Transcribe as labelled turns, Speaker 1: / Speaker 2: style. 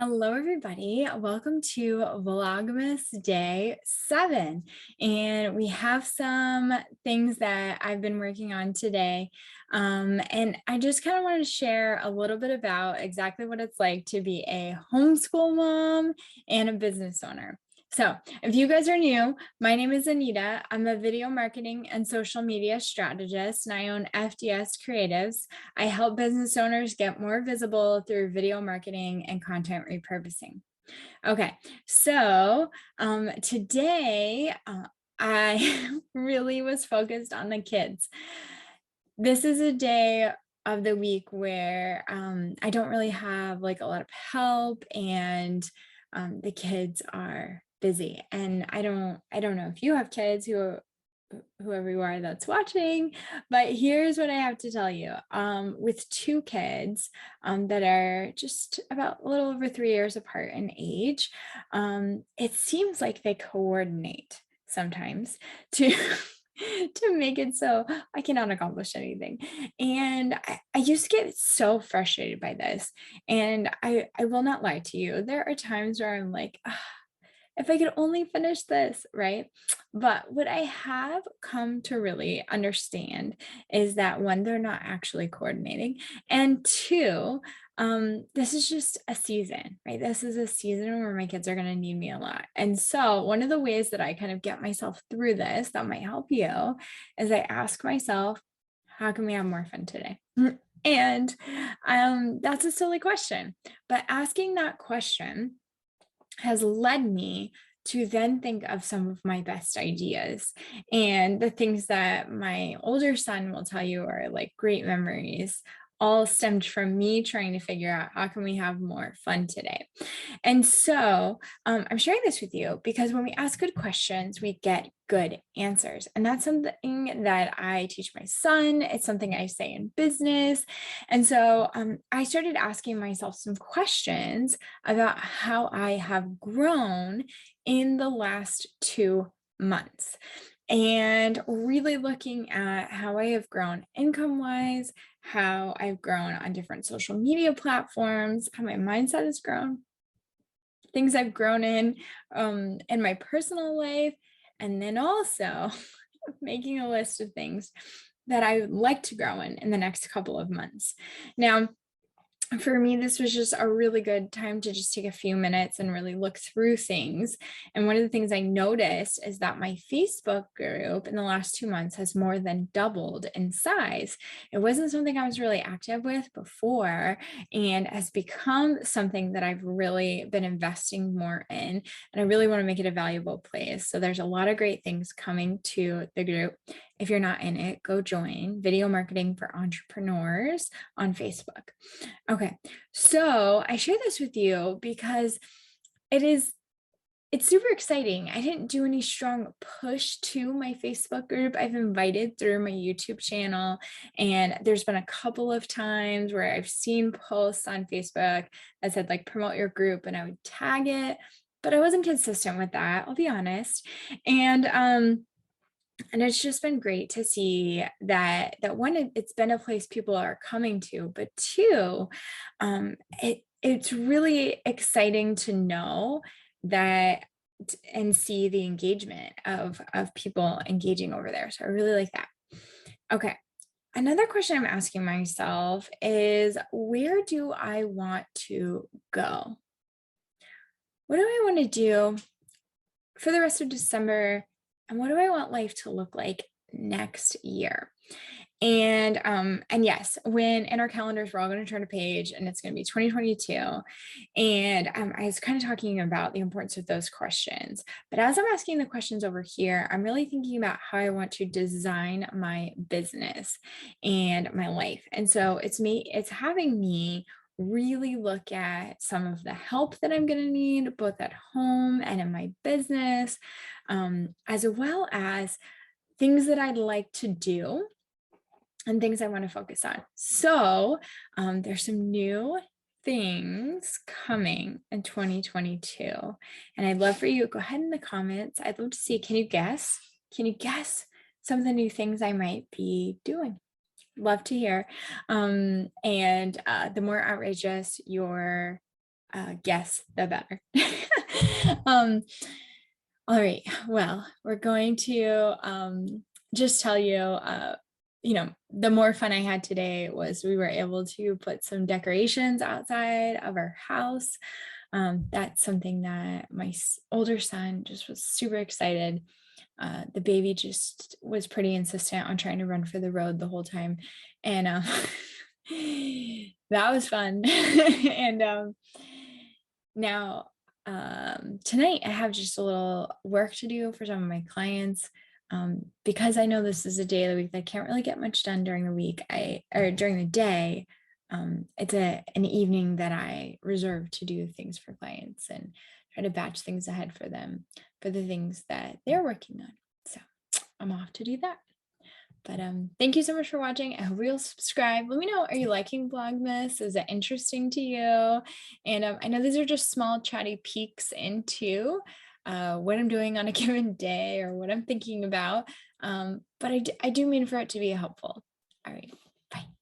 Speaker 1: Hello, everybody. Welcome to Vlogmas Day 7. And we have some things that I've been working on today. And I just kind of wanted to share a little bit about exactly what it's like to be a homeschool mom and a business owner. So if you guys are new, my name is Anita. I'm a video marketing and social media strategist, and I own FDS Creatives. I help business owners get more visible through video marketing and content repurposing. Okay, so today I really was focused on the kids. This is a day of the week where I don't really have like a lot of help, and the kids are busy. And I don't know if you have kids, whoever you are that's watching, but here's what I have to tell you. With two kids that are just about a little over 3 years apart in age, it seems like they coordinate sometimes to to make it so I cannot accomplish anything. And I used to get so frustrated by this. And I will not lie to you. There are times where I'm like, if I could only finish this, right? But what I have come to really understand is that one, they're not actually coordinating, and two, this is just a season, right? This is a season where my kids are going to need me a lot. And so one of the ways that I kind of get myself through this that might help you is I ask myself, how can we have more fun today? And that's a silly question, but asking that question has led me to then think of some of my best ideas, and the things that my older son will tell you are like great memories all stemmed from me trying to figure out how can we have more fun today. And so I'm sharing this with you because when we ask good questions, we get good answers. And that's something that I teach my son. It's something I say in business. And so I started asking myself some questions about how I have grown in the last 2 months, and really looking at how I have grown income-wise, how I've grown on different social media platforms, how my mindset has grown, things I've grown in my personal life, and then also making a list of things that I would like to grow in the next couple of months. Now, for me, this was just a really good time to just take a few minutes and really look through things. And one of the things I noticed is that my Facebook group in the last 2 months has more than doubled in size. It wasn't something I was really active with before, and has become something that I've really been investing more in. And I really want to make it a valuable place. So there's a lot of great things coming to the group. If you're not in it, go join Video Marketing for Entrepreneurs on Facebook. Okay, so I share this with you because it's super exciting. I didn't do any strong push to my Facebook group. I've invited through my YouTube channel, and there's been a couple of times where I've seen posts on Facebook that said like promote your group, and I would tag it, but I wasn't consistent with that, I'll be honest. And it's just been great to see that one, it's been a place people are coming to, but two, it's really exciting to know that and see the engagement of people engaging over there. So I really like that. Okay. Another question I'm asking myself is, where do I want to go? What do I want to do for the rest of December? And what do I want life to look like next year? And yes, when in our calendars, we're all going to turn a page and it's going to be 2022. And I was kind of talking about the importance of those questions. But as I'm asking the questions over here, I'm really thinking about how I want to design my business and my life. And so it's having me really look at some of the help that I'm going to need, both at home and in my business, as well as things that I'd like to do and things I want to focus on. So there's some new things coming in 2022. And I'd love for you to go ahead in the comments. I'd love to see, can you guess? Can you guess some of the new things I might be doing? Love to hear. And the more outrageous your guess, the better. um, all right. Well, we're going to just tell you, the more fun I had today was we were able to put some decorations outside of our house. That's something that my older son just was super excited. The baby just was pretty insistent on trying to run for the road the whole time. And that was fun. And now tonight I have just a little work to do for some of my clients. Because I know this is a day of the week that I can't really get much done during the week, or during the day. It's an evening that I reserve to do things for clients and try to batch things ahead for them for the things that they're working on. So I'm off to do that. But thank you so much for watching. I hope you'll subscribe. Let me know, are you liking Vlogmas? Is it interesting to you? And I know these are just small chatty peeks into what I'm doing on a given day or what I'm thinking about. But I do mean for it to be helpful.